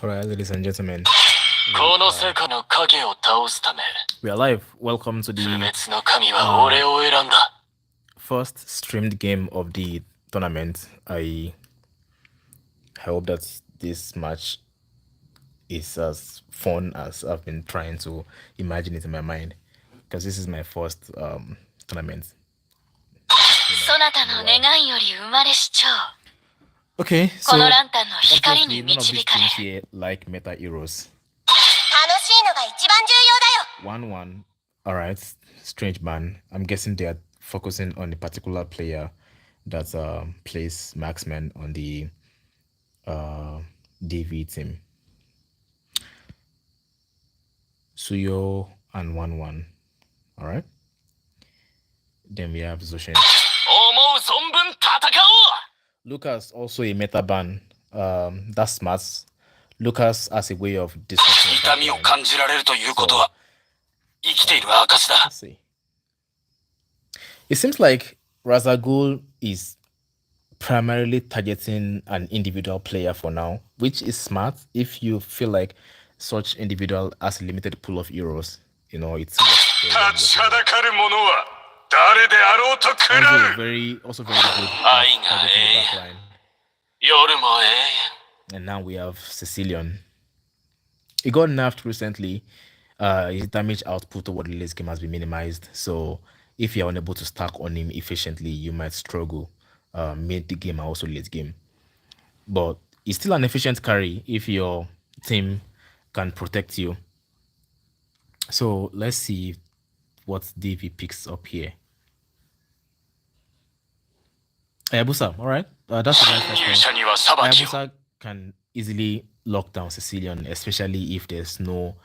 Alright, ladies and gentlemen, we are live. Welcome to the first streamed game of the tournament. I hope that this match is as fun as I've been trying to imagine it in my mind, because this is my first tournament. Okay, so obviously none of these things here like meta heroes. 1-1. Alright, strange ban. I'm guessing they are focusing on a particular player that plays marksman on the DV team. Suyo and 1-1. Alright. Then we have Zoshin. Lucas also a meta ban. That's smart. Lucas as a way of discussing. Let's see. It seems like Razagul is primarily targeting an individual player for now, which is smart if you feel like such individual has a limited pool of heroes. You know, it's also very good backline. And now we have Sicilian. He got nerfed recently. His damage output over the late game has been minimized, so if you're unable to stack on him efficiently, you might struggle mid the game and also late game. But it's still an efficient carry if your team can protect you. So let's see what DV picks up here. Hayabusa, all right. That's a nice response. Hayabusa can easily lock down Sicilian, especially if there's no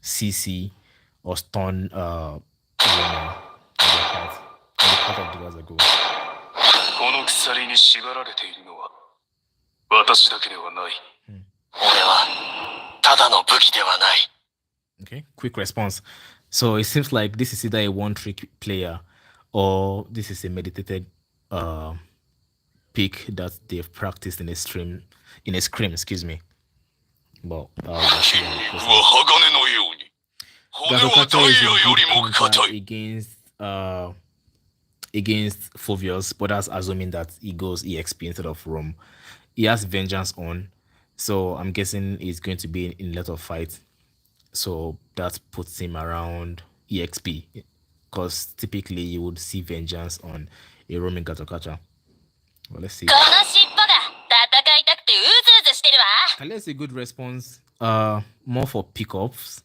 CC or stun on the part of the Razagul. Okay, quick response. So it seems like this is either a one-trick player or this is a meditated pick that they've practiced in a scrim, excuse me. But Gazokacha is a good counter against Phobios, but that's assuming that he goes EXP instead of Rome. He has Vengeance on, so I'm guessing he's going to be in a lot of fight. So that puts him around EXP, because typically you would see Vengeance on a roaming Gazokacha. Well, let's see. Let's a good response. More for pickups.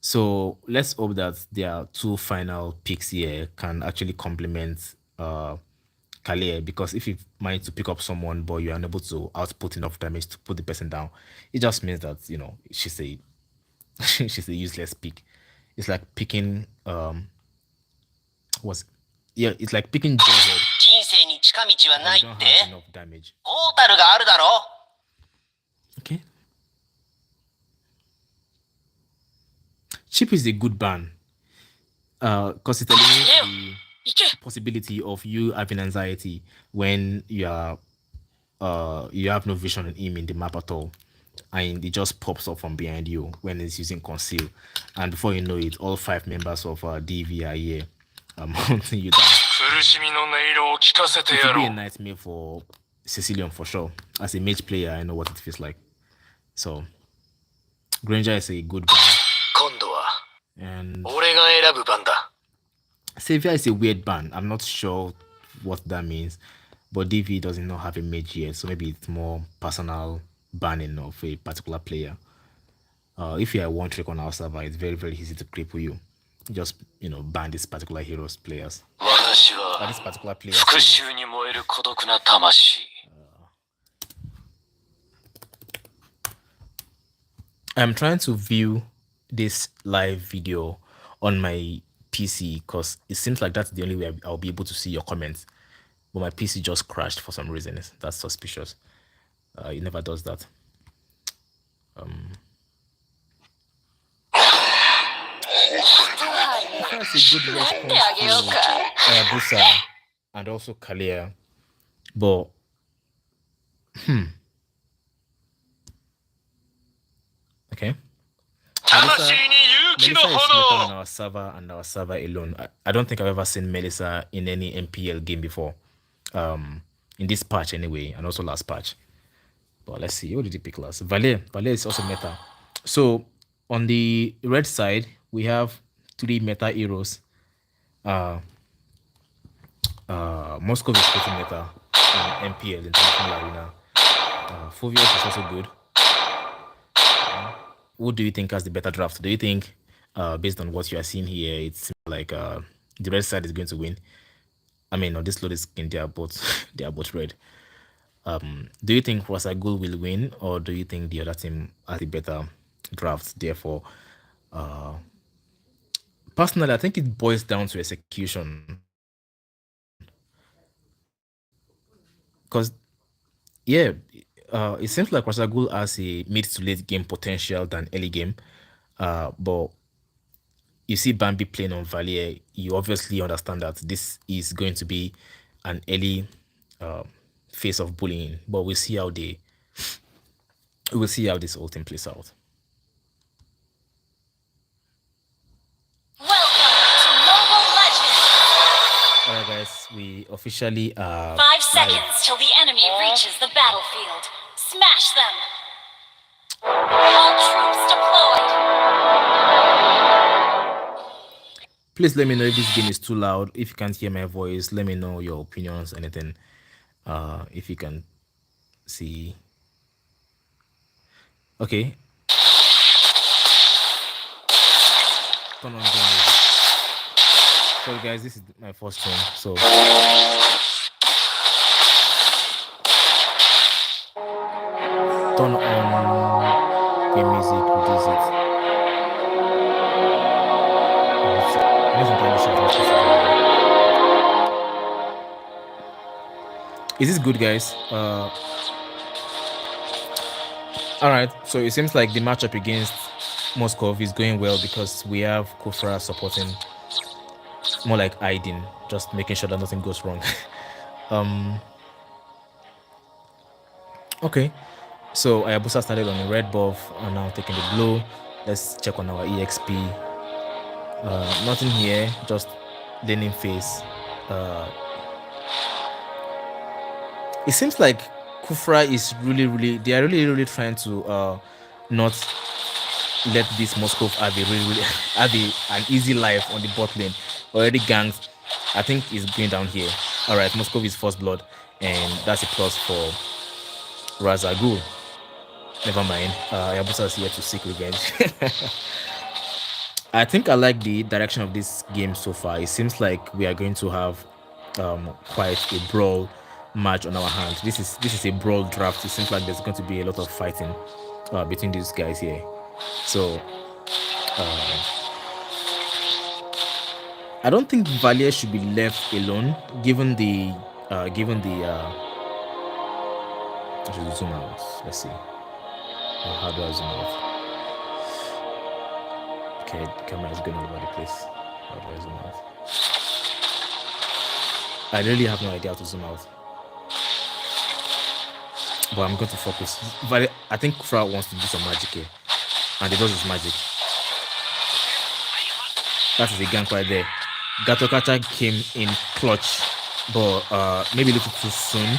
So let's hope that their two final picks here can actually complement Kalia, because if you manage to pick up someone but you're unable to output enough damage to put the person down, it just means that, you know, she's a she's a useless pick. It's like picking it's like picking Jawhead. You don't have enough damage. Okay. Chip is a good ban, because it eliminates the possibility of you having anxiety when you are you have no vision on him in the map at all, and it just pops up from behind you when it's using conceal, and before you know it, all 5 members of DV are here hunting you down. It will be a nightmare for Sicilian for sure. As a mage player, I know what it feels like. So Granger is a good ban. And Savior is a weird ban. I'm not sure what that means, but DV doesn't not have a mage yet, so maybe it's more personal banning of a particular player. If you are one trick on our server, it's very, very easy to cripple you. Just, you know, ban this particular hero's players. This particular player. I'm trying to view this live video on my PC because it seems like that's the only way I'll be able to see your comments, but my PC just crashed for some reason. That's suspicious. It never does that. That's a good response to Hayabusa and also Kalia, but Okay. Melissa is meta on our server alone. I don't think I've ever seen Melissa in any MPL game before. In this patch anyway, and also last patch. But let's see, what did he pick last? Valet is also meta. So on the red side, we have 3 meta heroes. Moscow is pretty meta in MPL, International Arena. Fovius is also good. Who do you think has the better draft? Do you think, based on what you are seeing here, it's like the red side is going to win? I mean, on this loaded skin, they are both they are both red. Do you think Wasagul will win, or do you think the other team has a better draft? Therefore, personally, I think it boils down to execution. Because, yeah, it seems like Wasagul has a mid to late game potential than early game. But you see Bambi playing on Valier, you obviously understand that this is going to be an early phase of bullying. But we'll see how this whole thing plays out. Alright guys, we officially 5 seconds till the enemy reaches the battlefield. Smash them! All troops deployed! Please let me know if this game is too loud. If you can't hear my voice, let me know your opinions, anything. If you can see. Okay. Turn on game music. Sorry guys, this is my first stream, so turn on game music, reduce it. Is this good, guys? Alright, so it seems like the matchup against Moscow is going well because we have Kufra supporting, more like hiding, just making sure that nothing goes wrong. Okay, so Ayabusa started on the red buff and now taking the blue. Let's check on our EXP. Nothing here, just laning phase. It seems like Kufra is they are really trying to not let this Moscow have an easy life on the bot lane. Already ganked. I think he's going down here. Alright, Moscow is first blood, and that's a plus for Razagul. Never mind. Yabusa is here to seek revenge. I think I like the direction of this game so far. It seems like we are going to have quite a brawl match on our hands. This is a brawl draft. It seems like there's going to be a lot of fighting between these guys here. So I don't think Valier should be left alone, given the I should zoom out. Let's see. How do I zoom out? Okay, the camera is going all over the place. How do I zoom out? I really have no idea how to zoom out. But I'm going to focus. But I think Kufra wants to do some magic here. And he does his magic. That is a gank right there. Gatokacha came in clutch. But maybe a little too soon.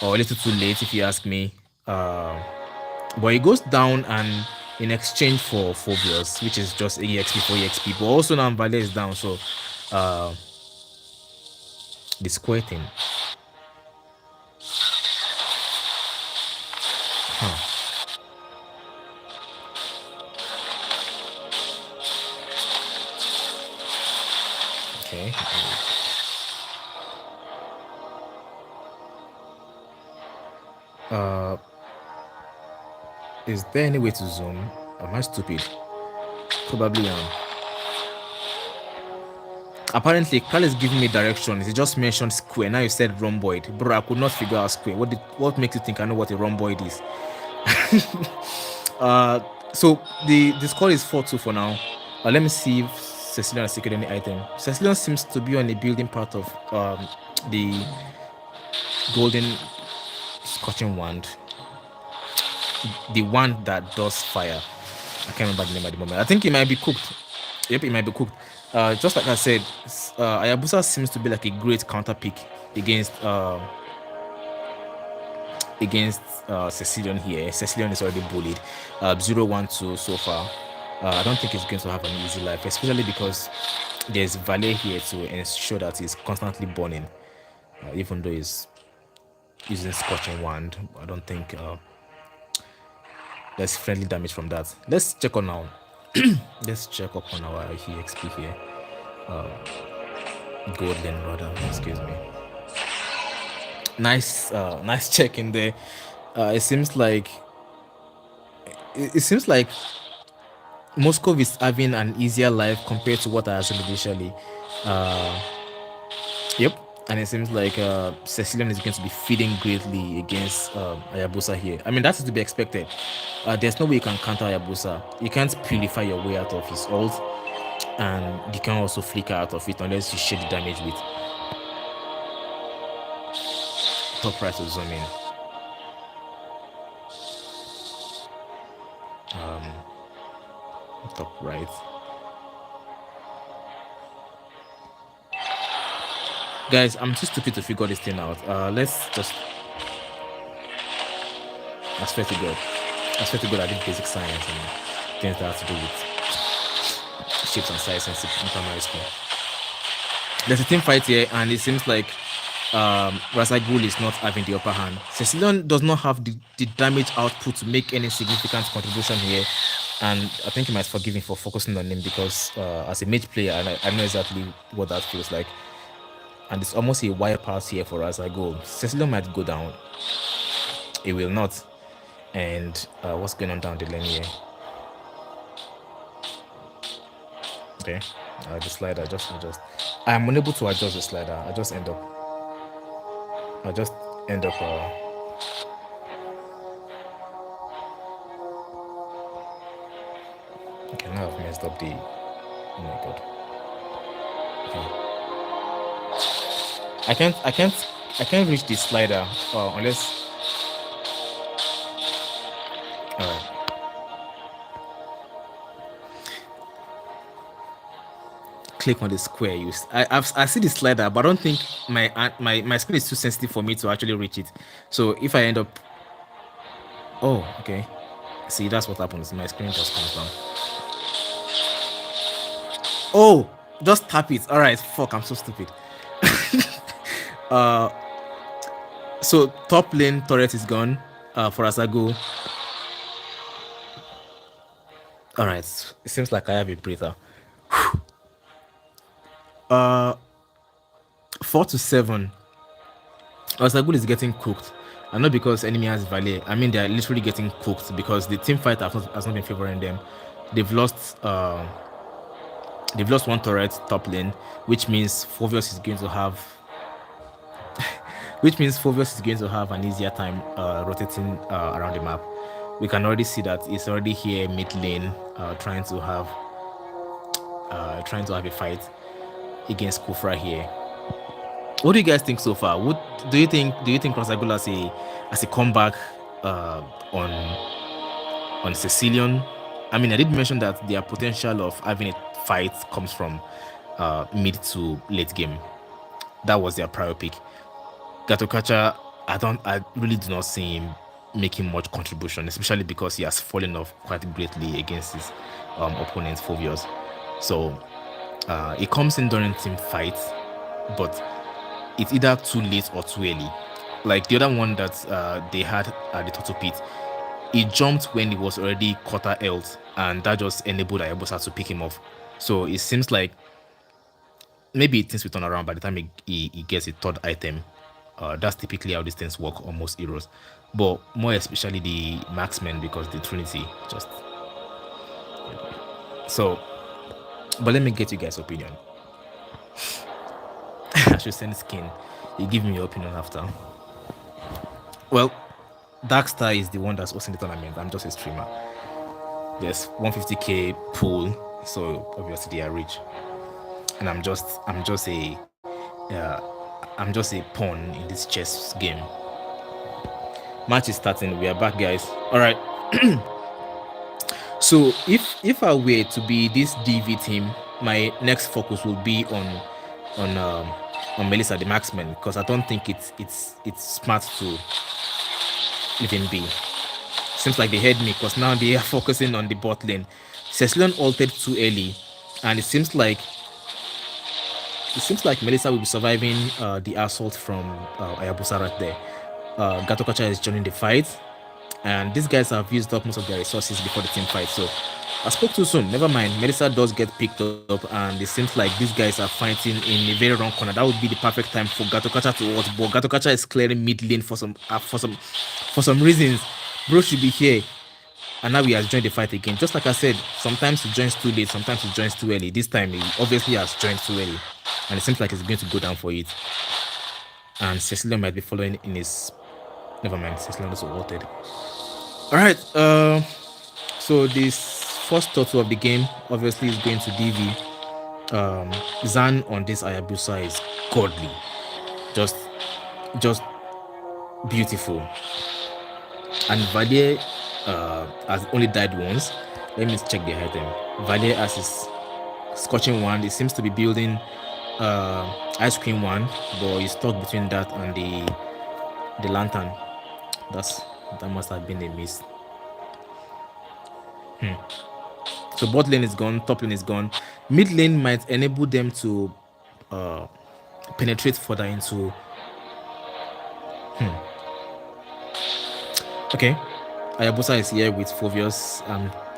Or a little too late if you ask me. But he goes down and in exchange for Phobios, which is just EXP for EXP. But also now Valet is down, so the square thing. Okay. Is there any way to zoom? Am I stupid? Probably am. Apparently, Carl is giving me directions. He just mentioned square. Now you said rhomboid. Bro, I could not figure out square. What makes you think I know what a rhomboid is? So the score is 4-2 for now. Let me see if Cecilion has secured any item. Cecilion seems to be on the building part of the golden scorching wand. the one that does fire. I can't remember the name at the moment. I think it might be cooked. Yep, it might be cooked. Just like I said, Ayabusa seems to be like a great counter pick against against Cecilion here. Cecilion is already bullied. 0-1-2 so far. I don't think he's going to have an easy life, especially because there's Valet here to ensure that he's constantly burning, even though he's using Scorching Wand. I don't think there's friendly damage from that. Let's check on our let's check up on our EXP here. Golden rather, excuse me. Nice check in there. It seems like it seems like Moscow is having an easier life compared to what I assumed initially. Uh, yep. And it seems like Cecilion is going to be feeding greatly against Ayabusa here. I mean, that's to be expected. There's no way you can counter Ayabusa. You can't purify your way out of his ult, and you can also flicker out of it unless you share the damage with top right to zoom in. Top right. Guys, I'm too stupid to figure this thing out. Let's just. I swear to God. I swear to God, I did basic science and things that have to do with shapes and sizes in primary school. There's a team fight here, and it seems like Razagul is not having the upper hand. Cecilion does not have the damage output to make any significant contribution here, and I think you might forgive me for focusing on him because as a mage player, I know exactly what that feels like. And it's almost a wipe out here for Razagul. Cecilion might go down. It will not. And what's going on down the lane here? Okay, the slider just adjust. I'm unable to adjust the slider. I just end up. Okay, now I've messed up the. Oh my god. Okay. I can't reach the slider unless. All right. Click on the square used. I see the slider, but I don't think my screen is too sensitive for me to actually reach it. So if I end up, oh okay, see that's what happens. My screen just comes down. Oh, just tap it. All right, fuck, I'm so stupid. So top lane turret is gone for Asago. All right, it seems like I have a breather. 4-7. Osagul is getting cooked. And not because enemy has Valet. I mean, they are literally getting cooked because the team fight has not been favoring them. They've lost one turret top lane, which means Fovios is going to have an easier time rotating around the map. We can already see that it's already here mid lane trying to have a fight against Kufra here. What do you guys think so far? What do you think Crosagul as a comeback on Cecilion? I mean, I did mention that their potential of having a fight comes from mid to late game. That was their prior pick. Gatokacha, I really do not see him making much contribution, especially because he has fallen off quite greatly against his opponents, Fovios. So it comes in during team fights, but it's either too late or too early. Like the other one that they had at the Toto Pit, he jumped when he was already quarter health, and that just enabled Ayabusa to pick him off. So it seems like maybe things will turn around by the time he gets a third item. That's typically how these things work on most heroes, but more especially the marksmen because the Trinity just. So, but let me get you guys' opinion. I should send skin. You give me your opinion after. Well, Darkstar is the one that's hosting the tournament. I'm just a streamer. There's 150k pool, so obviously they are rich, and I'm just a pawn in this chess game. Match is starting. We are back, guys. All right. So if I were to be this DV team, my next focus will be on um on Melissa the Maxman, because I don't think it's smart to even be. Seems like they heard me, because now they are focusing on the bot lane. Cecilion altered too early, and it seems like Melissa will be surviving the assault from Ayabusa right there. Gatokacha is joining the fight, and these guys have used up most of their resources before the team fight. So I spoke too soon. Never mind. Melissa does get picked up, and it seems like these guys are fighting in a very wrong corner. That would be the perfect time for Gatokacha to watch. But Gatokacha is clearing mid lane for some reasons. Bro should be here. And now he has joined the fight again. Just like I said, sometimes he joins too late, sometimes he joins too early. This time he obviously has joined too early, and it seems like he's going to go down for it. And Cecilia might be following in his. Never mind, Cecilia also ulted. All right. So this first turtle of the game obviously is going to DV. Zan on this Ayabusa is godly, just beautiful. And Valier has only died once. Let me check the item. Valier has his scorching one. It seems to be building ice cream one, but he's stuck between that and the lantern. That must have been a miss. So bot lane is gone, top lane is gone. Mid lane might enable them to penetrate further into. Okay, Ayabusa is here with Fovius.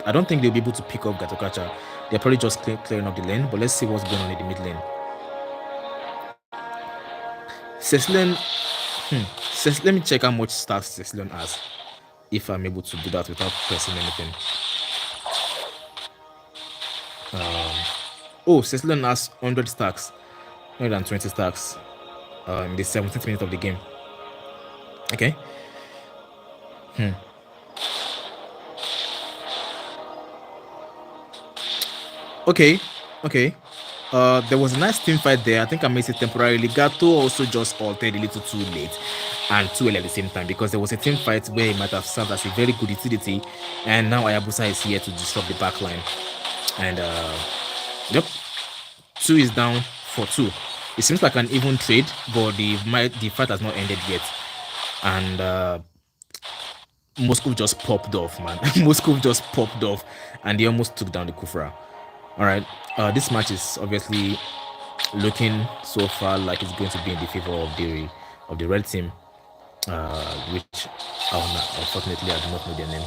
I don't think they'll be able to pick up Gatokacha. They're probably just clearing up the lane, but let's see what's going on in the mid lane. Cecilion, let me check how much stacks Cecilion has, if I'm able to do that without pressing anything. Cecilion has 100 stacks, 120 stacks in the 17th minute of the game. Okay. Okay. There was a nice team fight there. I think I missed it temporarily. Gato also just altered a little too late and too early at the same time, because there was a team fight where he might have served as a very good utility, and now Ayabusa is here to disrupt the backline. And yep, 2 is down for 2. It seems like an even trade, but the fight has not ended yet. And Moscow just popped off, man. Moscow just popped off, and they almost took down the Kufra. All right, this match is obviously looking so far like it's going to be in the favor of the red team, which unfortunately I do not know their name.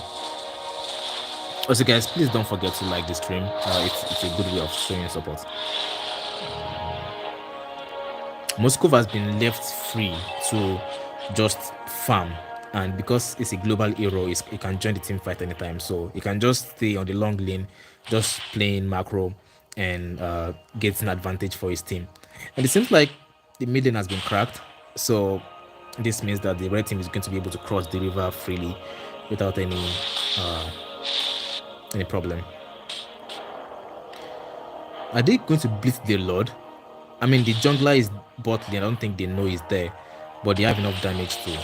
Also, guys, please don't forget to like the stream. It's a good way of showing support. Moscow has been left free to just farm, and because it's a global hero, he can join the team fight anytime, so he can just stay on the long lane, just playing macro and gets an advantage for his team. And it seems like the mid lane has been cracked, so this means that the red team is going to be able to cross the river freely without any problem. Are they going to blitz the Lord? I mean, the jungler is bot lane. I don't think they know he's there, but they have enough damage too.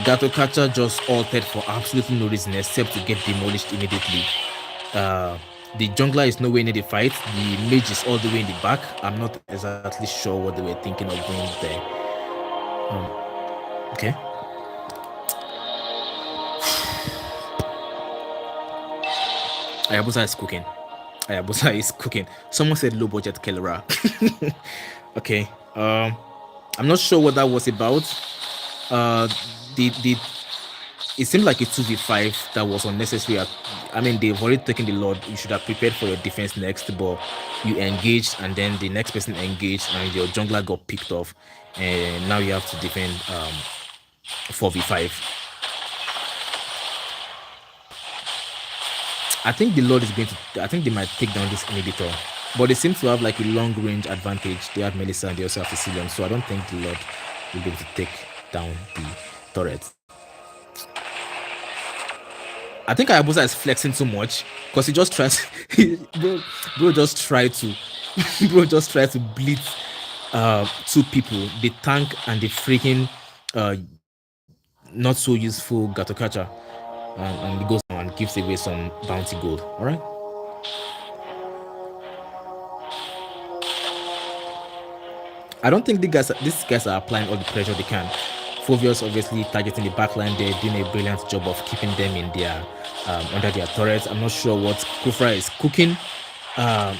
Gatokacha just altered for absolutely no reason except to get demolished immediately. The jungler is nowhere near the fight. The mage is all the way in the back. I'm not exactly sure what they were thinking of doing there. Okay. Ayabusa is cooking. Someone said low budget Kellera. Okay. I'm not sure what that was about. It seemed like a 2v5 that was unnecessary. I mean, they've already taken the Lord. You should have prepared for your defense next, but you engaged, and then the next person engaged, and your jungler got picked off, and now you have to defend 4v5. I think the Lord is going to. I think they might take down this inhibitor, but they seem to have like a long range advantage. They have Melissa and they also have Sicilian, so I don't think the Lord will be able to take down the turret. I think Ayabusa is flexing too much because he just tries. bro just try to blitz 2 people, the tank and the freaking not so useful Gatokacha, and he goes now and gives away some bounty gold. All right. I don't think these guys are applying all the pressure they can. Fovius obviously targeting the backline there, doing a brilliant job of keeping them in their under their turrets. I'm not sure what Kufra is cooking. Um,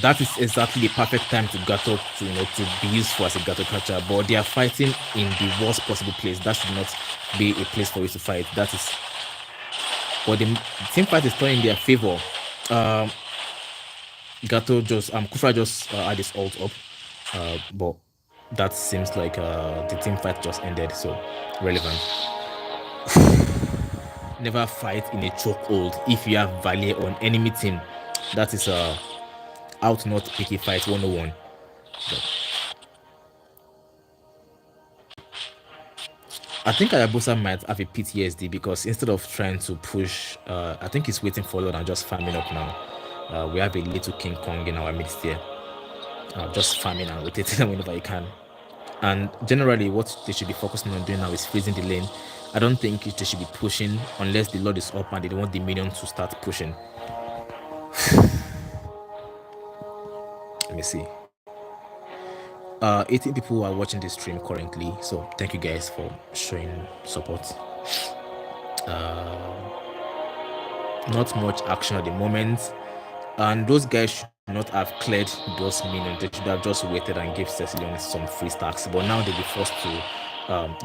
that is exactly the perfect time to Gato to be useful as a Gato catcher, but they are fighting in the worst possible place. That should not be a place for you to fight. That is, but the team fight is turning in their favor. Um, Gato just Kufra just had his ult up, but that seems like the team fight just ended. So relevant. Never fight in a chokehold if you have Valier on enemy team. That is out not pick a fight 101. But I think Ayabusa might have a PTSD because instead of trying to push, I think he's waiting for Lord and just farming up now. We have a little King Kong in our midst here. Just farming and rotating whenever he can. And generally, what they should be focusing on doing now is freezing the lane. I don't think they should be pushing unless the Lord is up and they want the minions to start pushing. Let me see. 18 people are watching this stream currently, so thank you guys for showing support. Not much action at the moment, and those guys should not have cleared those minions. They should have just waited and give Cecilion some free stacks, but now they'll be forced to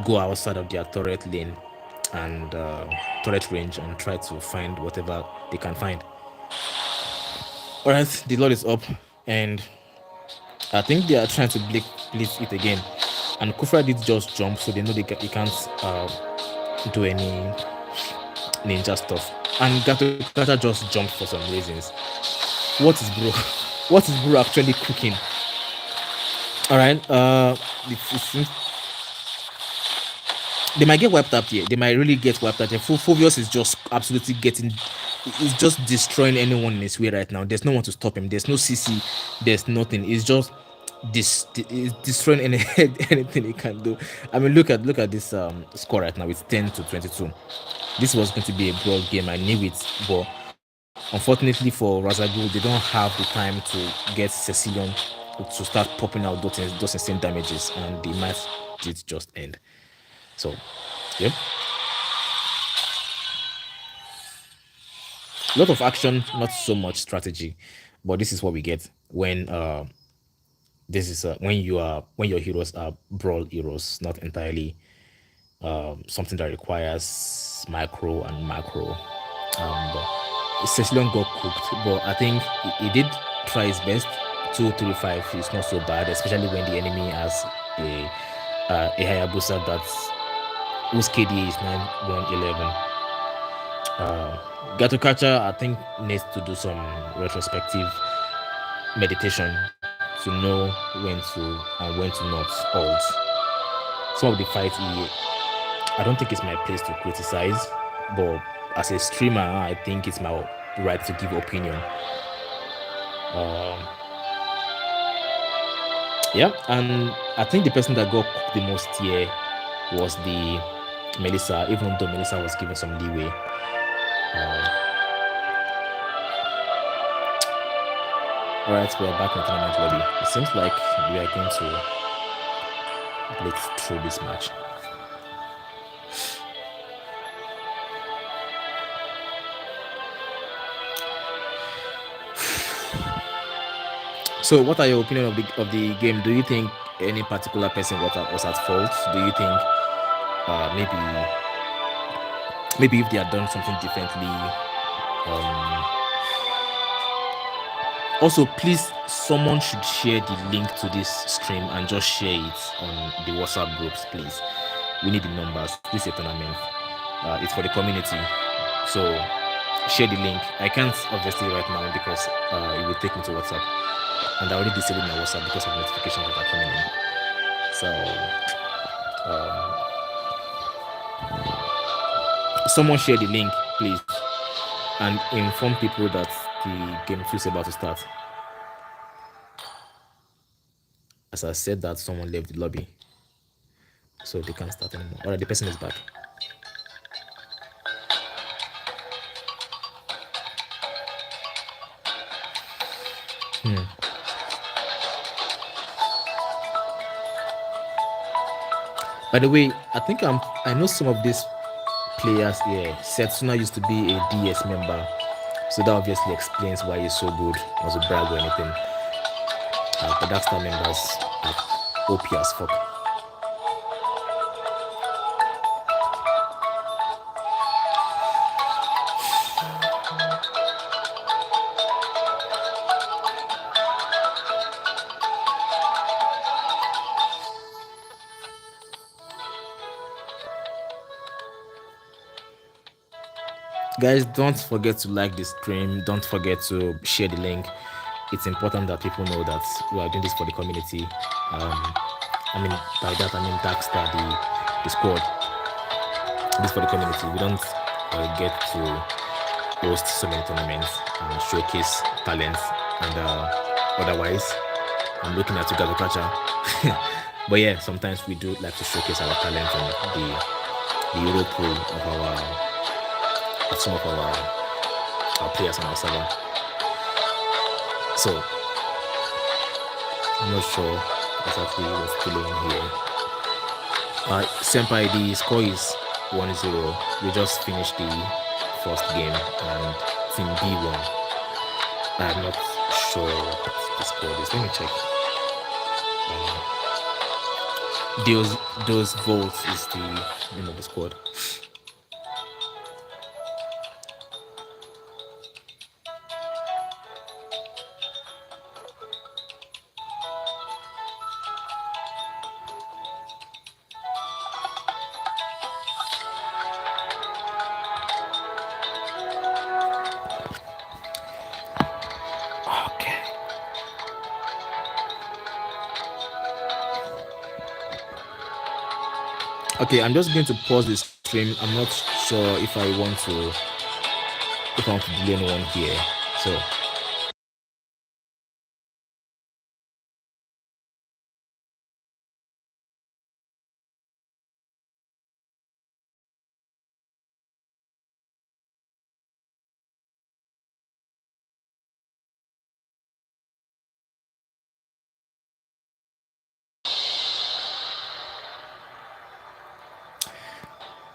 go outside of their turret lane and turret range and try to find whatever they can find. All right, the Lord is up, and I think they are trying to blitz it again. And Kufra did just jump, so they know he can't do any ninja stuff. And Gato just jumped for some reasons. What is bro? What is bro actually cooking? All right. They might get wiped out here. They might really get wiped out here. Fovius is just absolutely getting. He's just destroying anyone in his way right now. There's no one to stop him. There's no CC. There's nothing. It's just destroying anything he can do. I mean, look at this score right now. It's 10-22. This was going to be a broad game. I knew it, but unfortunately for Razagul, they don't have the time to get Cecilion to start popping out those insane damages, and the match did just end. So, yep. A lot of action, not so much strategy, but this is what we get when when your heroes are brawl heroes, not entirely something that requires micro and macro. Cecilion got cooked, but I think he did try his best. 2-3-5 is not so bad, especially when the enemy has a Hayabusa whose KD is 9-1-11. Gatokacha, I think, needs to do some retrospective meditation to know when to and when to not ult. Some of the fights, I don't think it's my place to criticize, but as a streamer, I think it's my right to give opinion. Yeah, and I think the person that got cooked the most here was the Melissa, even though Melissa was given some leeway. All right, we're back in the tournament lobby. It seems like we are going to blitz through this match. So, what are your opinion of the game? Do you think any particular person was at fault? Do you think maybe if they had done something differently? Also, please, someone should share the link to this stream and just share it on the WhatsApp groups, please. We need the numbers. This is a tournament. It's for the community. So share the link. I can't obviously right now because it will take me to WhatsApp. And I already disabled my WhatsApp because of notifications that are coming in. So someone share the link, please, and inform people that the game is about to start. As I said that, someone left the lobby, so they can't start anymore. Alright, the person is back. Hmm. By the way, I know some of these players here. Setsuna used to be a DS member, so that obviously explains why he's so good. Not to brag or anything. But Darkstar members are OP as fuck. Guys, don't forget to like the stream. Don't forget to share the link. It's important that people know that we are doing this for the community. I mean, by that I mean Darkstar, the squad. This for the community. We don't get to host so many tournaments and showcase talents and otherwise. I'm looking at you, Gazokacha. But yeah, sometimes we do like to showcase our talent and the Euro pool of some of our players on our server. So I'm not sure exactly what's going on here. Senpai, the score is 1-0. We just finished the first game and Team B won. I'm not sure what the score is. Let me check. Those votes is the name of the squad. Okay. Okay, I'm just going to pause the stream. I'm not sure if I want to delay anyone here. So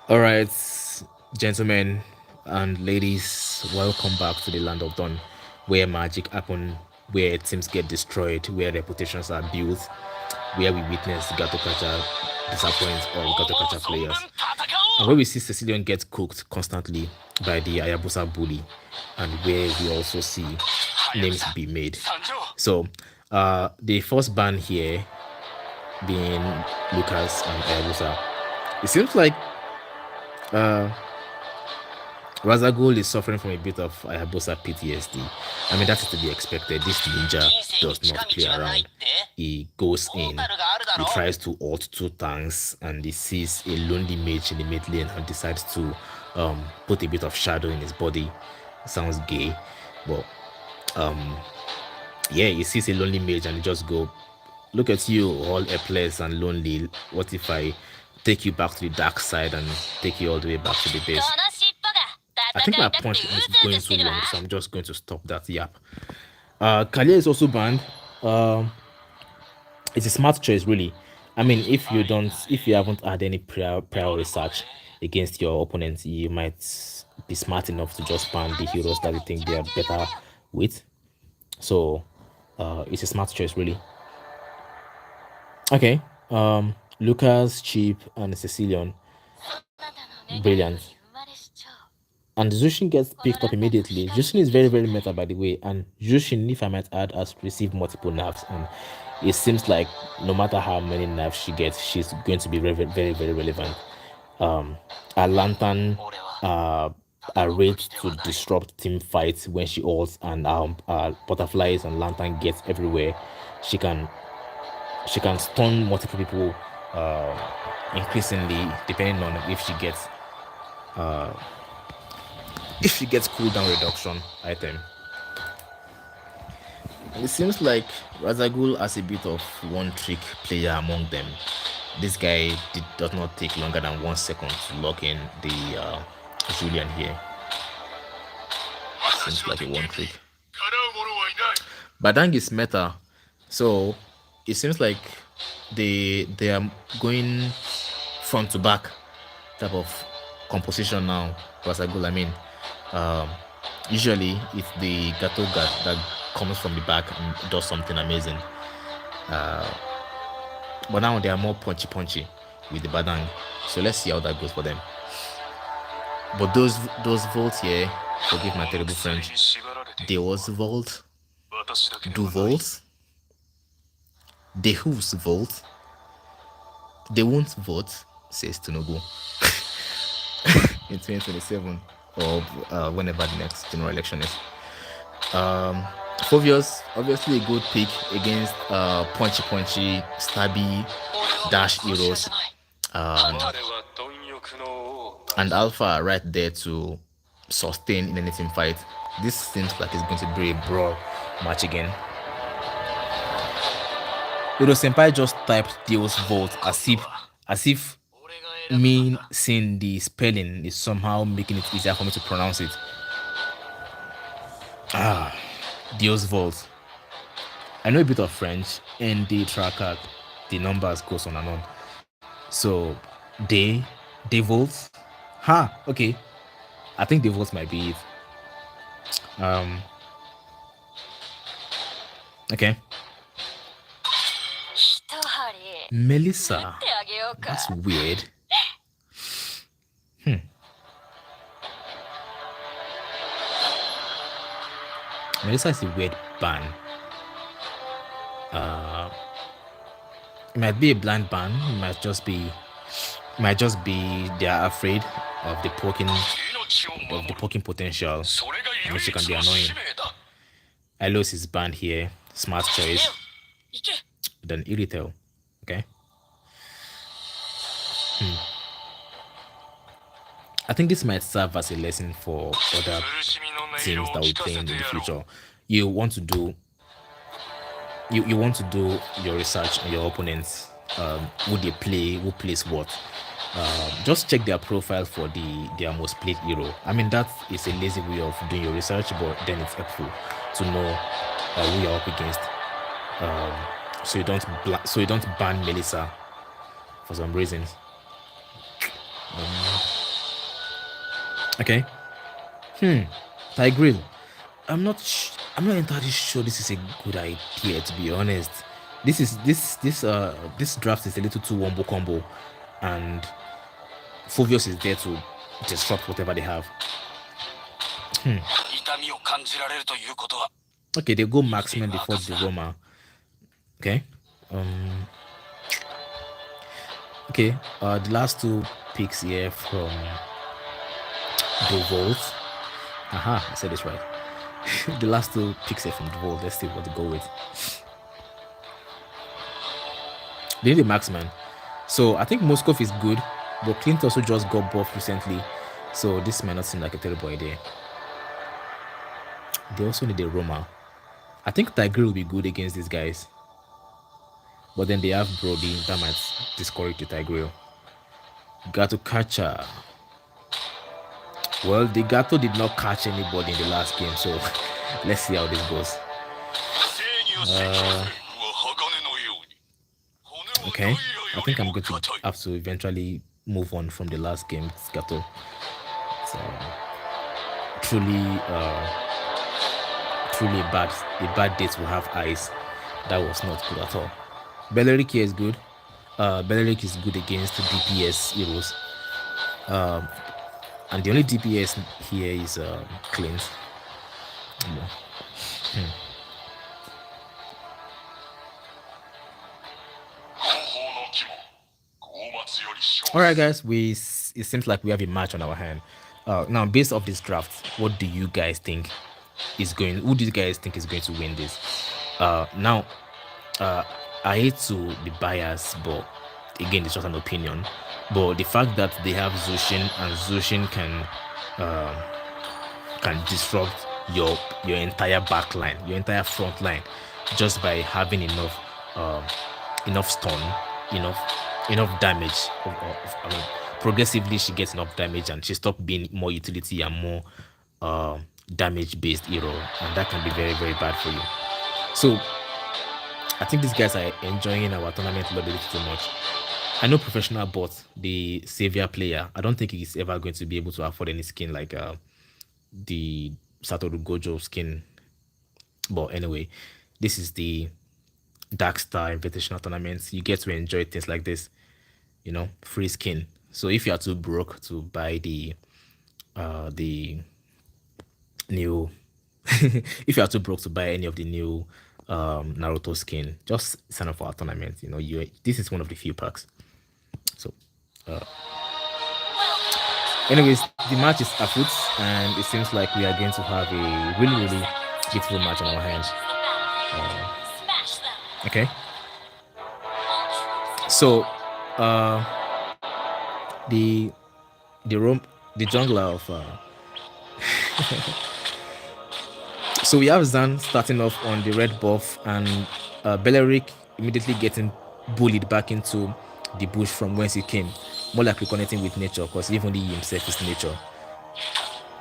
all right, gentlemen and ladies, welcome back to the land of dawn, where magic happen, where teams get destroyed, where reputations are built, where we witness Gatokacha disappoint or Gatokacha players, and where we see Sicilian get cooked constantly by the Ayabusa bully, and where we also see names be made. So, the first ban here being Lucas and Ayabusa. It seems like Razagul is suffering from a bit of Hayabusa PTSD. I mean, that is to be expected. This ninja does not play around. He goes in, he tries to ult two tanks, and he sees a lonely mage in the mid lane and decides to put a bit of shadow in his body. Sounds gay, but yeah, he sees a lonely mage and he just go, look at you, all helpless and lonely. What if I take you back to the dark side and take you all the way back to the base? I think my point is going too long, so I'm just going to stop that yap. Kalia is also banned. It's a smart choice, really. I mean, if you haven't had any prior research against your opponents, you might be smart enough to just ban the heroes that you think they are better with. So, it's a smart choice, really. Okay. Lucas, Cheap, and Cecilian, brilliant. And Zushin gets picked up immediately. Zushin is very, very meta, by the way. And Zushin, if I might add, has received multiple nerfs. And it seems like no matter how many nerfs she gets, she's going to be very, very, very relevant. A lantern, a rate to disrupt team fights when she ults, and butterflies and lantern gets everywhere. She can stun multiple people increasingly, depending on if she gets cooldown reduction item. And it seems like Razagul has a bit of one trick player among them. This guy does not take longer than 1 second to lock in the Julian here. Seems like a one trick. Badang is meta, so it seems like they are going front to back type of composition now. Wasagul, I mean, um, usually it's the Gato that comes from the back and does something amazing. Uh, but now they are more punchy with the Badang. So let's see how that goes for them. But those volts here, forgive my terrible French. They was volt, do volts, they who's volt, they won't vote, says Tunobu in 2027 or whenever the next general election is. Fovios, obviously a good pick against punchy, stabby, dash heroes. Um, and Alpha right there to sustain in any team fight. This seems like it's going to be a brawl match again. Hiro Senpai just typed Deus Vault as if me seeing the spelling is somehow making it easier for me to pronounce it. Deus Vault. I know a bit of French and the tracker, the numbers goes on and on. So they Vault. Okay. I think the Vault might be it. Okay. Melissa. That's weird. Melissa is a weird ban. It might be a blind ban. It might just be they are afraid of the poking potential, which can be annoying. Elos is banned here. Smart choice. Then Irritel. Okay. I think this might serve as a lesson for other teams that will play in the future. You want to do your research on your opponents, who they play, who plays what. Just check their profile for their most played hero. I mean, that is a lazy way of doing your research, but then it's helpful to know who you're up against. So you don't ban Melissa for some reasons. Okay. Tigreal. I'm not entirely sure this is a good idea, to be honest. This draft is a little too wombo combo, and Fovios is there to disrupt whatever they have. Okay, they go marksman before the Roma. Okay. Okay. The last two picks here from the Volt. I said this right. The last two picks here from the Volt. Let's see what to go with. They need a marksman. So I think Moskov is good, but Clint also just got buffed recently. So this might not seem like a terrible idea. They also need a Roma. I think Tiger will be good against these guys. But then they have Brody that might discourage the Tigreal. Gato catcher. Well, the Gato did not catch anybody in the last game, so let's see how this goes. Okay, I think I'm going to have to eventually move on from the last game, Gato. So truly a bad date will have eyes. That was not good at all. Belleric here is good. Belleric is good against DPS heroes. And the only DPS here is Clint. Alright guys, it seems like we have a match on our hand. Now based off this draft, what do you guys think who do you guys think is going to win this? Now I hate to be biased, but again it's just an opinion. But the fact that they have Zushin and Zushin can disrupt your entire back line, your entire front line, just by having enough stun, enough damage. I mean, progressively she gets enough damage and she stops being more utility and more damage based hero, and that can be very, very bad for you. So I think these guys are enjoying our tournament a little bit too much. I know professional bought the savior player. I don't think he's ever going to be able to afford any skin like the Satoru Gojo skin. But anyway, this is the Darkstar Invitational tournaments. You get to enjoy things like this, free skin. So if you are too broke to buy the new if you are too broke to buy any of the new Naruto skin, just sign up for our tournament. You this is one of the few perks. So anyways, the match is afoot and it seems like we are going to have a really, really beautiful match on our hands. Okay. So the the room the jungler of so we have Zan starting off on the red buff and Beleric immediately getting bullied back into the bush from whence he came, more like reconnecting with nature because even he himself is nature.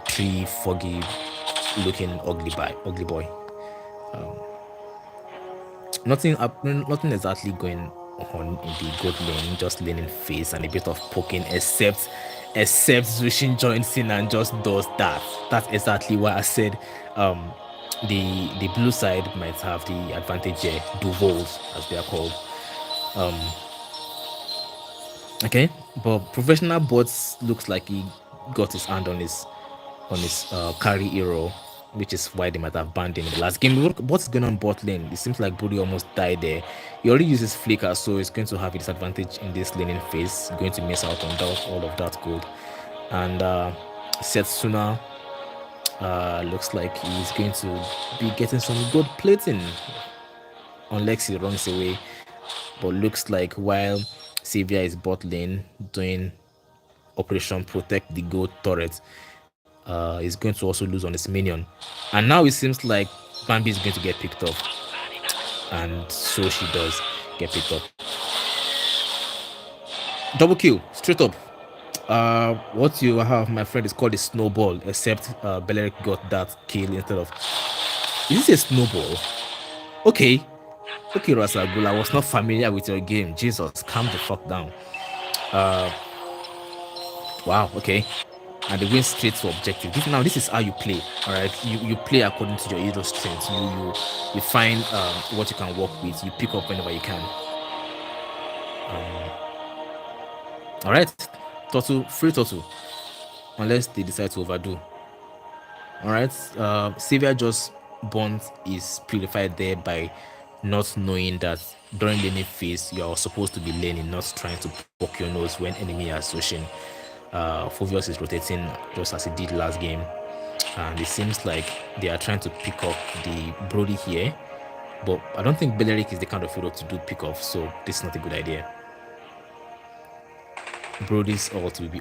Tree foggy looking ugly boy. Nothing exactly going on in the gold lane, just laning face and a bit of poking, except Zushin joins in and just does that. That's exactly why I said the blue side might have the advantage here, Duvals as they are called. Okay, but professional bots looks like he got his hand on his carry hero, which is why they might have banned him in the last game. Look, what's going on bot lane? It seems like Brody almost died there. He already uses flicker, so he's going to have a disadvantage in this laning phase. Going to miss out on all of that gold. And Setsuna looks like he's going to be getting some gold plating unless he runs away. But looks like while Xavier is bot lane doing Operation Protect the Gold turret, is going to also lose on his minion. And now it seems like Bambi is going to get picked up. And so she does get picked up. Double kill, straight up. What you have, my friend, is called a snowball, except Beleric got that kill instead of... Is this a snowball? Okay, Rasagul, I was not familiar with your game. Jesus, calm the fuck down. Wow, okay. And they went straight to objective. This is how you play. All right, you play according to your hero strengths. You find what you can work with. You pick up whenever you can. All right, free Totu, unless they decide to overdo. All right, Xavier just bonds is purified there by not knowing that during laning phase you are supposed to be laning, not trying to poke your nose when enemy are switching. Fovius is rotating just as he did last game, and it seems like they are trying to pick up the Brody here, but I don't think Beleric is the kind of hero to do pick off, so this is not a good idea. Brody's ult will be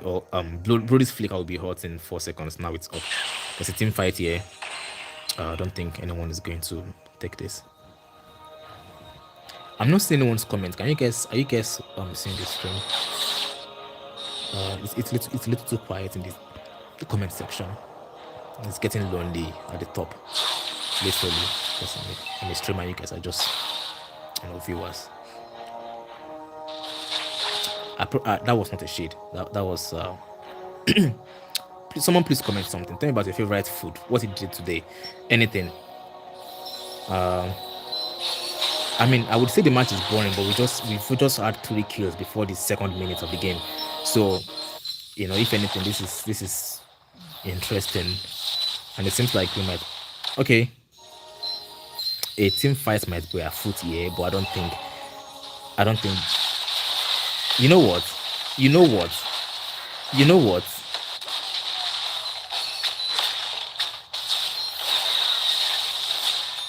Brody's flicker will be hot in 4 seconds. Now it's up. There's a team fight here. I don't think anyone is going to take this. I'm not seeing anyone's comment. Are you guys seeing this stream? It's a little too quiet in the comment section. It's getting lonely at the top. Literally, because I'm a streamer. You guys are just viewers. That was not a shade. That was. Someone please comment something. Tell me about your favorite food. What you did today. Anything. I mean, I would say the match is boring, but we just had 3 kills before the second minute of the game. So, if anything, this is interesting, and it seems like we might. Okay, a team fight might be afoot here, but I don't think. You know what?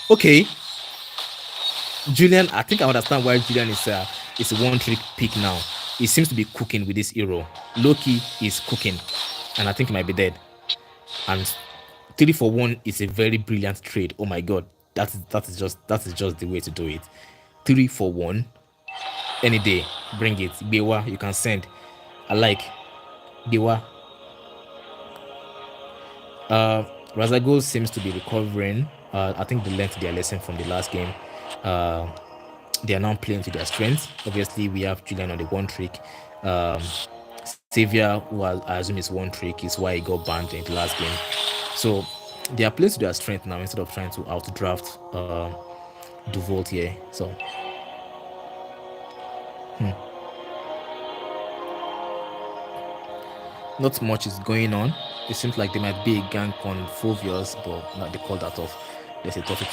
Okay. Julian, I think I understand why Julian is a one-trick pick now. He seems to be cooking with this hero. Loki is cooking, and I think he might be dead. And 3 for 1 is a very brilliant trade. Oh my god, that is just the way to do it. 3 for 1, any day, bring it. Bewa, you can send. I like Bewa. Razagul seems to be recovering. I think they learned their lesson from the last game. Uh, they are now playing to their strengths. Obviously, we have Julian on the one trick. Xavier, who I assume is one trick, is why he got banned in the last game. So they are playing to their strength now instead of trying to outdraft Duvolt here. So not much is going on. It seems like there might be a gank on Fovius, but not they call that off. There's a turtle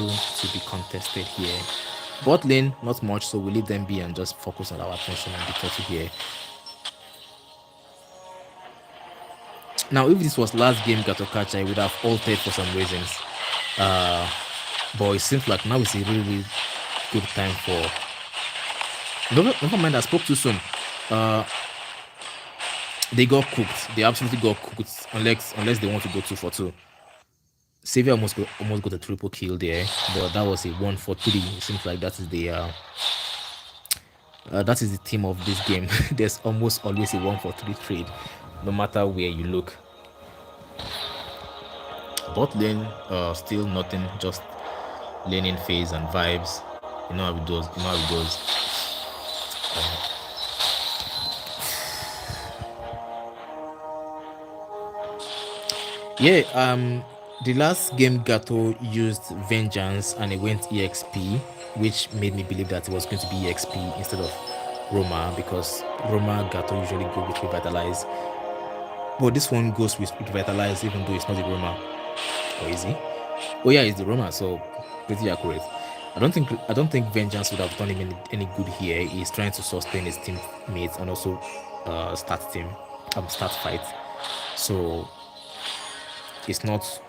to be contested here. Bot lane, not much, so we leave them be and just focus on our attention on the turtle here. Now, if this was last game Gatokacha, I would have altered for some reasons. But it seems like now is a really, really good time for. Never mind, I spoke too soon. They got cooked. They absolutely got cooked. Unless they want to go 2-for-2. Xavier almost got a triple kill there, but that was a 1-for-3. It seems like that is the theme of this game. There's almost always a 1-for-3 trade, no matter where you look. Bot lane, still nothing, just laning phase and vibes. You know how it goes. Yeah, the last game Gato used Vengeance and it went EXP, which made me believe that it was going to be EXP instead of Roma, because Roma Gato usually go with Revitalize. But this one goes with Revitalize even though it's not the Roma. Or is he? Oh yeah, it's the Roma, so pretty accurate. I don't think Vengeance would have done him any good here. He's trying to sustain his teammates and also start fight. So it's not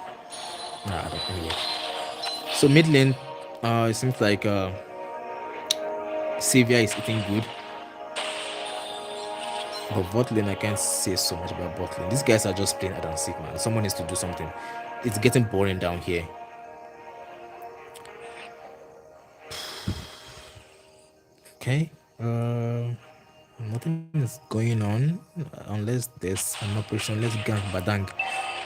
anyway. So mid lane, it seems like Xavier is eating good. But bot lane, I can't say so much about bot lane. These guys are just playing hide and seek, man. Someone needs to do something. It's getting boring down here. Okay. Nothing is going on unless there's an operation. Let's gank Badang.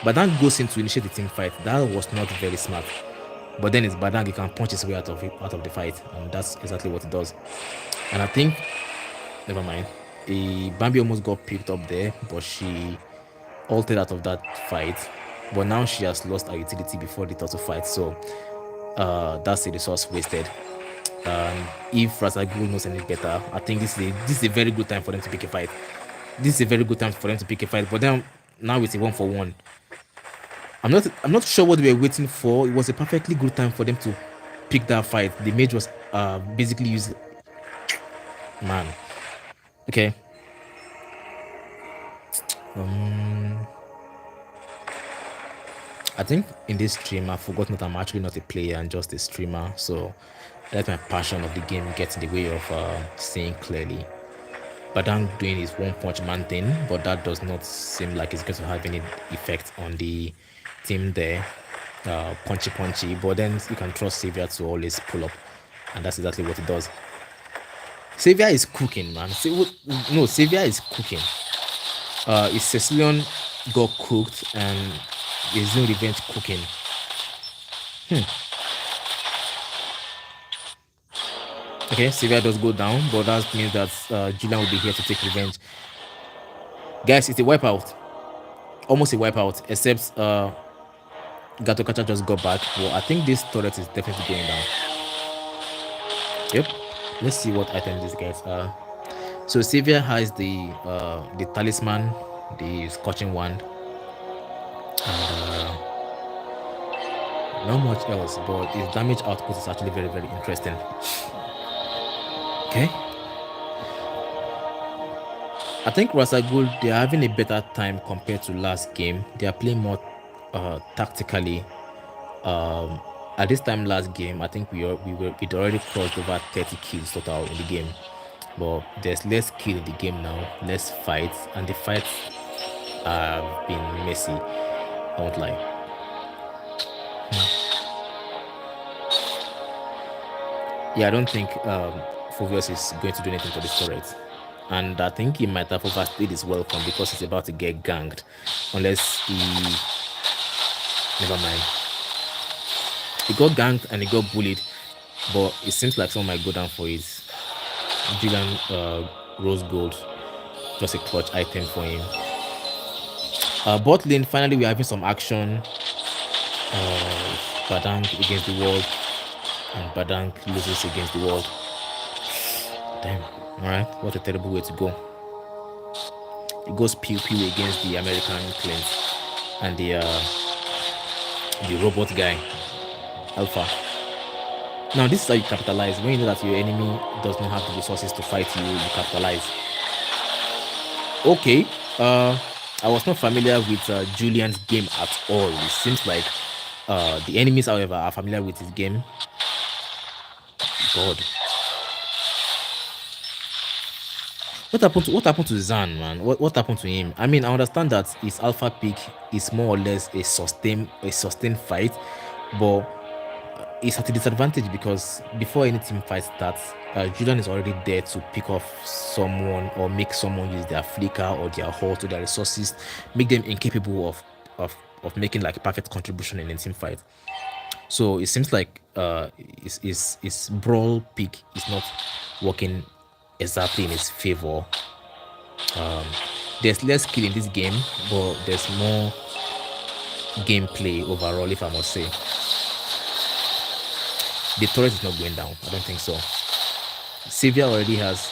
Badang goes in to initiate the team fight. That was not very smart. But then it's Badang, he can punch his way out of the fight, and that's exactly what it does. And I think, never mind. Bambi almost got picked up there, but she altered out of that fight. But now she has lost her utility before the turtle fight, so that's a resource wasted. If Razagul knows any better, I think this is a very good time for them to pick a fight. But then now it's a 1-for-1. I'm not sure what they were waiting for. It was a perfectly good time for them to pick that fight. The mage was basically used. Man. Okay. I think in this stream I've forgotten that I'm actually not a player and just a streamer, so I let my passion of the game get in the way of seeing clearly. Badang doing his one punch man thing, but that does not seem like it's going to have any effect on the team there. Punchy, but then you can trust Xavier to always pull up, and that's exactly what it does. Xavier is cooking, man. Xavier is cooking. His Cecilion got cooked and his no revenge cooking. Okay, Xavier does go down, but that means that Julian will be here to take revenge. Guys, it's a wipeout. Almost a wipeout, except Gatokacha just got back. Well, I think this turret is definitely going down. Yep. Let's see what item these guys are. So Xavier has the talisman, the scorching wand, and not much else, but his damage output is actually very, very interesting. Okay. I think Rasagul, they are having a better time compared to last game. They are playing more tactically. At this time last game, I think we'd already crossed over 30 kills total in the game. But there's less kill in the game now, less fights, and the fights have been messy. I won't lie. Yeah, I don't think Fovius is going to do anything for this turret. And I think he might have overstayed his welcome because he's about to get ganked. Unless he Never mind. He got ganked and he got bullied, but it seems like someone might go down for it. Julian Rose Gold, just a clutch item for him. Bot lane, finally we're having some action. Badang against the world, and Badang loses against the world. Damn. Alright, what a terrible way to go. It goes pew pew against the American Clint and the robot guy, Alpha. Now this is how you capitalize. When you know that your enemy does not have the resources to fight you, you capitalize. Okay. I was not familiar with Julian's game at all. It seems like the enemies, however, are familiar with his game. God. What happened to Zan, man? What happened to him? I mean, I understand that his alpha pick is more or less a sustained fight, but it's at a disadvantage because before any team fight starts, Julian is already there to pick off someone or make someone use their flicker or their ult or their resources, make them incapable of making like a perfect contribution in a team fight. So it seems like his brawl pick is not working exactly in his favor. There's less skill in this game, but there's more gameplay overall, if I must say. The turret is not going down. I don't think so. Xavier already has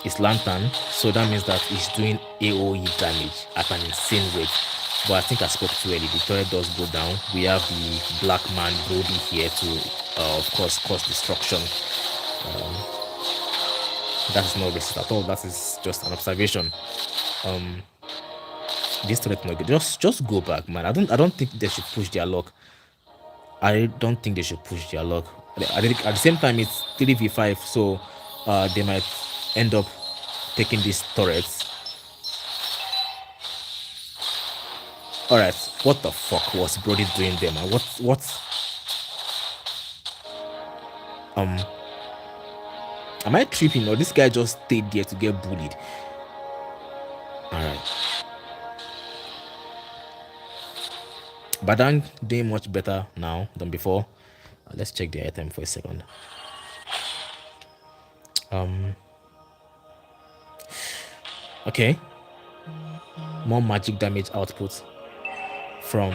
his lantern, so that means that he's doing AoE damage at an insane rate. But I think I spoke too early. The turret does go down. We have the black man Brody here to, of course, cause destruction. That is not racist at all. That is just an observation. This turret not good. Just go back, man. I don't think they should push their luck. I don't think they should push their luck. At the same time, it's 3v5, so they might end up taking these turrets. Alright, what the fuck was Brody doing there, man? What? Am I tripping or this guy just stayed there to get bullied? Alright. Badang doing much better now than before. Let's check the item for a second. Okay. More magic damage output from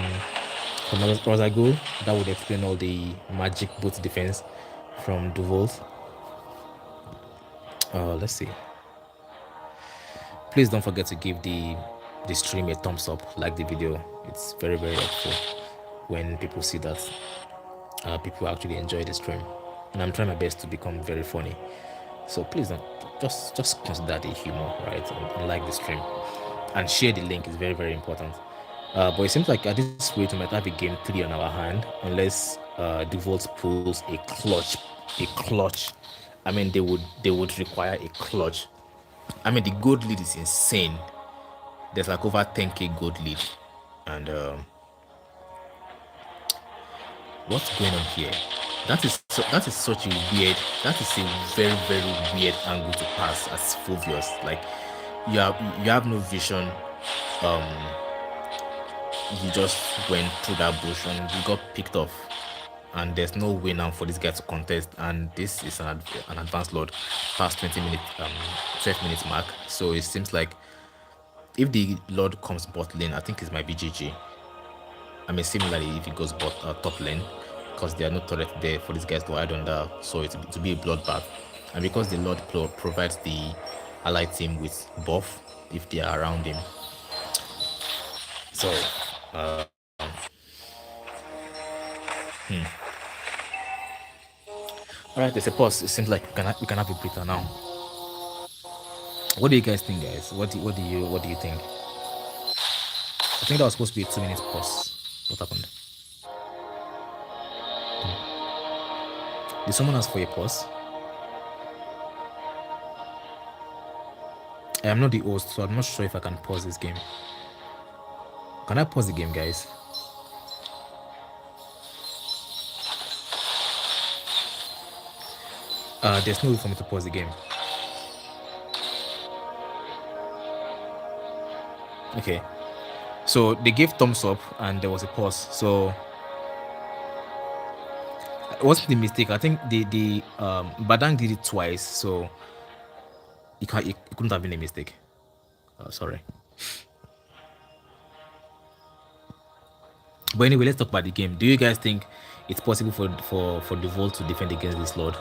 Rosago. That would explain all the magic boot defense from Duvolt. Let's see. Please don't forget to give the stream a thumbs up, like the video. It's very, very helpful when people see that people actually enjoy the stream, and I'm trying my best to become very funny. So please don't just consider the humor, right? And like the stream and share the link is very, very important. But it seems like at this rate we might have a game 3 on our hand unless Duvolt pulls a clutch. I mean, they would require a clutch. I mean, the gold lead is insane. There's like over 10k gold lead, and what's going on here? That is such a weird. That is a very, very weird angle to pass as Fulvius. Like you have no vision. You just went through that bush and you got picked off, and there's no way now for this guy to contest. And this is an advanced lord past 12 minutes mark. So it seems like if the lord comes bot lane, I think it might be GG. I mean, similarly, if it goes top lane, because there are no turret there for these guys to hide under, so it's to be a bloodbath. And because the lord provides the allied team with buff if they are around him. So all right, there's a pause. It seems like we can have a breather now. What do you guys think, guys? What do you think? I think that was supposed to be a 2 minute pause. What happened? Did someone ask for a pause? I am not the host, so I'm not sure if I can pause this game. Can I pause the game, guys? There's no way for me to pause the game. Okay. So they gave thumbs up and there was a pause. So it wasn't a mistake. I think the Badang did it twice, so it couldn't have been a mistake. Sorry. But anyway, let's talk about the game. Do you guys think it's possible for the Volt to defend against this Lord?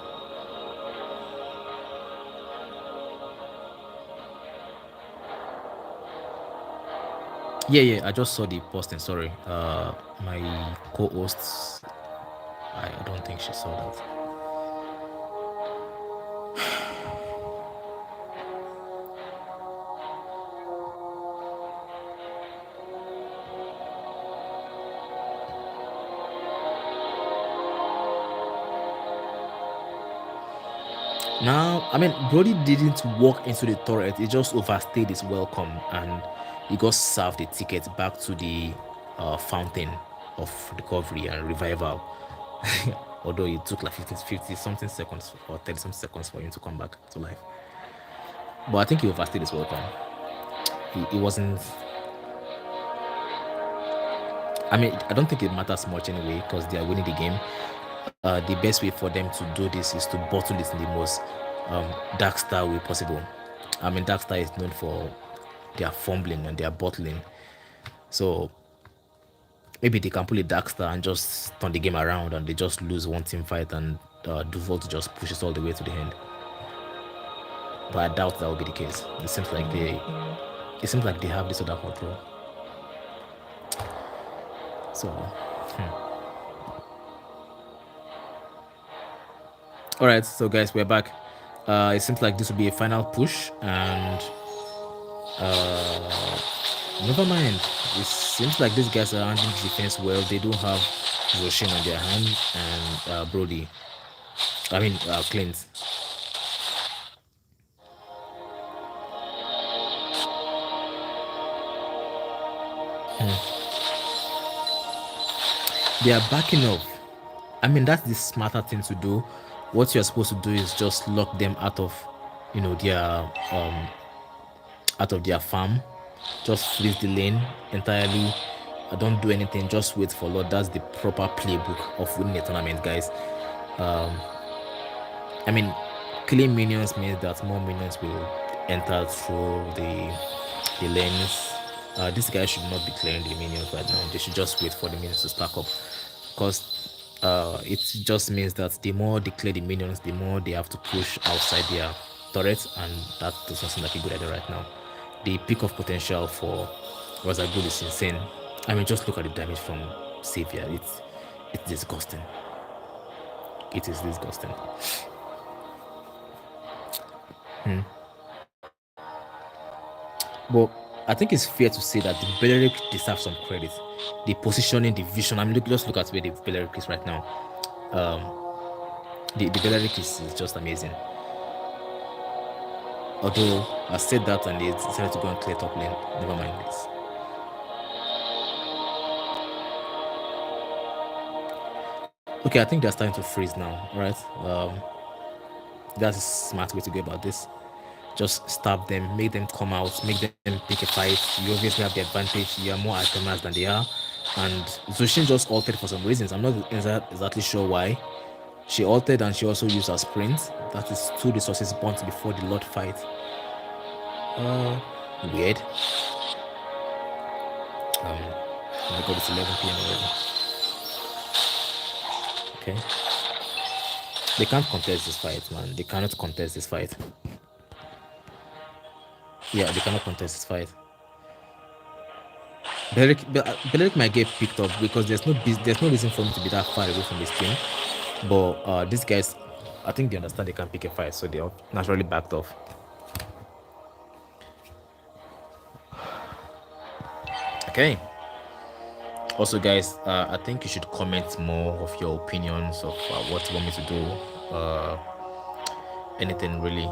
Yeah. I just saw the posting. Sorry. My co-hosts. I don't think she saw that. Now, I mean, Brody didn't walk into the turret. He just overstayed his welcome and he got served a ticket back to the fountain of recovery and revival. Although it took like 50 something seconds or 30 something seconds for him to come back to life. But I think he overstayed his welcome. He wasn't. I mean, I don't think it matters much anyway because they are winning the game. The best way for them to do this is to bottle it in the most Darkstar way possible. I mean, Darkstar is known for their fumbling and their bottling. So maybe they can pull a Darkstar and just turn the game around and they just lose one team fight and Duvolt just pushes all the way to the end. But I doubt that will be the case. It seems like they have this under control. So all right, so guys, we're back. It seems like this will be a final push and never mind. It seems like these guys are handling defense well. They do have Zoshin on their hand and Brody. I mean, Clint. They are backing up. I mean, that's the smarter thing to do. What you're supposed to do is just lock them out of, their farm. Just freeze the lane entirely. Don't do anything. Just wait for Lord. That's the proper playbook of winning a tournament, guys. I mean, killing minions means that more minions will enter through the lanes. This guy should not be clearing the minions right now. They should just wait for the minions to stack up, because it just means that the more they clear the minions, the more they have to push outside their turrets, and that doesn't seem like a good idea right now. The peak of potential for Razagul is insane. I mean, just look at the damage from Savior. It's disgusting. It is disgusting. But I think it's fair to say that the Beleric deserves some credit. The positioning, the vision. I mean, just look at where the Beleric is right now. The Beleric is just amazing. Although I said that and they decided to go and clear top lane. Never mind this. Okay, I think they're starting to freeze now, right? That's a smart way to go about this. Just stab them, make them come out, make them pick a fight. You obviously have the advantage. You are more itemized than they are. And Zushin just altered for some reasons. I'm not exactly sure why. She altered and she also used her sprint. That is 2 resources burnt before the Lord fight. Weird. Oh my god, it's 11 p.m. already. Okay. They can't contest this fight, man. They cannot contest this fight. Yeah, they cannot contest this fight. Beleric might get picked up because there's no reason for him to be that far away from his team. But these guys, I think they understand they can pick a fight, so they are naturally backed off. Okay. Also, guys, I think you should comment more of your opinions of what you want me to do. Anything really.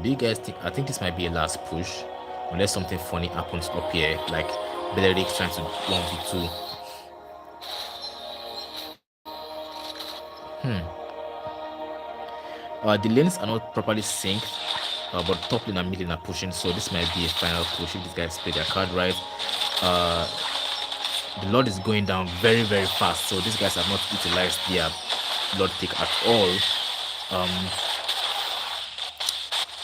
Do you guys think? I think this might be a last push, unless something funny happens up here, like Beleric trying to 1v2. The lanes are not properly synced, but top lane and mid lane are pushing, so this might be a final push if these guys play their card right. the Lord is going down very, very fast. So these guys have not utilized their Lord take at all.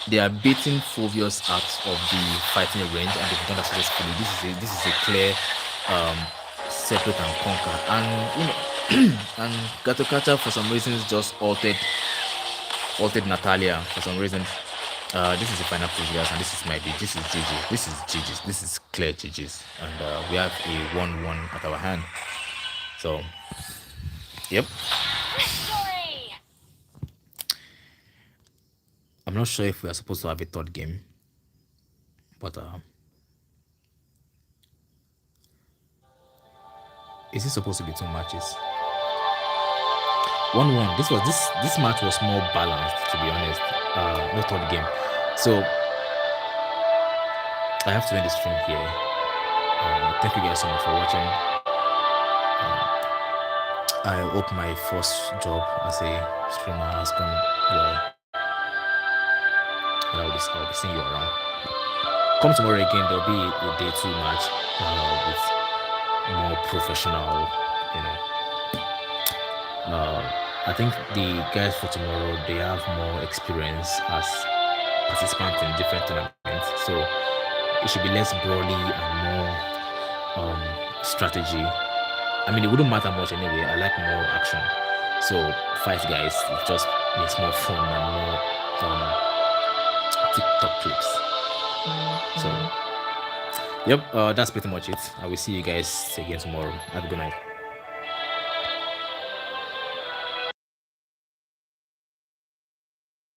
They are beating Fulvius out of the fighting range, and they've done that successfully. This is a clear separate and conquer. And and Gatokacha for some reasons just altered Natalia for some reason. This is the final push, guys, and this is my this is GG. This is GG's. This is clear GG's, and we have a 1-1 at our hand. So, yep. Victory! I'm not sure if we are supposed to have a third game, but is it supposed to be 2 matches? 1-1. This match was more balanced, to be honest. No third game. So I have to end the stream here. Thank you guys so much for watching. I hope my first job as a streamer has gone well. And I'll be seeing you around. Come tomorrow again. There'll be a day 2 match with more professional, I think the guys for tomorrow, they have more experience as participants in different tournaments, so it should be less brawly and more strategy. I mean, it wouldn't matter much anyway. I like more action, so fight guys, it just makes more fun and more TikTok clips. So yep, that's pretty much it. I will see you guys again tomorrow. Have a good night.